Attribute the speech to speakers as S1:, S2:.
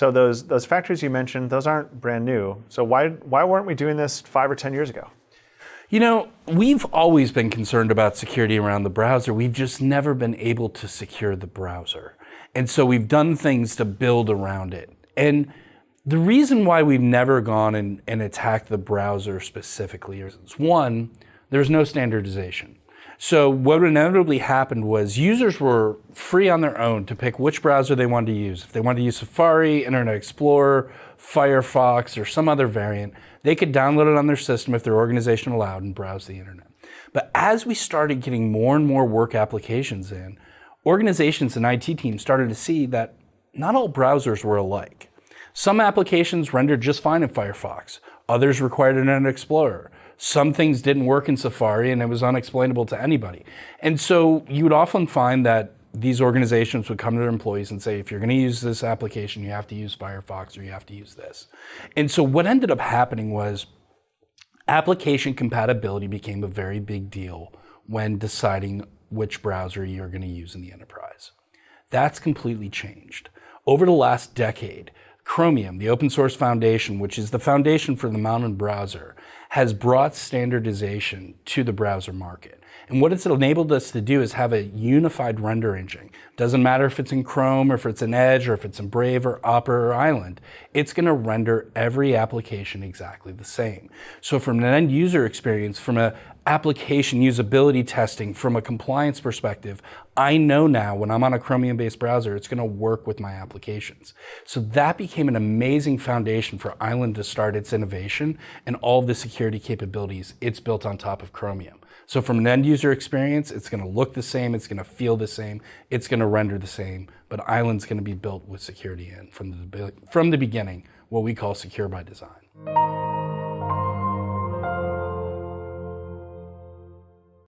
S1: So those factories you mentioned, those aren't brand new. So why weren't we doing this 5 or 10 years ago?
S2: You know, we've always been concerned about security around the browser. We've just never been able to secure the browser. And so we've done things to build around it. And the reason why we've never gone and attacked the browser specifically is, one, there's no standardization. So what inevitably happened was users were free on their own to pick which browser they wanted to use. If they wanted to use Safari, Internet Explorer, Firefox, or some other variant, they could download it on their system if their organization allowed and browse the internet. But as we started getting more and more work applications in, organizations and IT teams started to see that not all browsers were alike. Some applications rendered just fine in Firefox. Others required Internet Explorer. Some things didn't work in Safari and it was unexplainable to anybody. And so you would often find that these organizations would come to their employees and say, if you're going to use this application, you have to use Firefox or you have to use this. And so what ended up happening was application compatibility became a very big deal when deciding which browser you're going to use in the enterprise. That's completely changed. Over the last decade, Chromium, the open source foundation, which is the foundation for the Mountain browser, has brought standardization to the browser market. And what it's enabled us to do is have a unified render engine. Doesn't matter if it's in Chrome or if it's in Edge or if it's in Brave or Opera or Island, it's going to render every application exactly the same. So from an end user experience, from a application usability testing, from a compliance perspective, I know now when I'm on a Chromium-based browser, it's going to work with my applications. So that became an amazing foundation for Island to start its innovation and all of the security capabilities it's built on top of Chromium. So from an end user experience, it's going to look the same, it's going to feel the same, it's going to render the same, but Island's going to be built with security in from the beginning, what we call secure by design.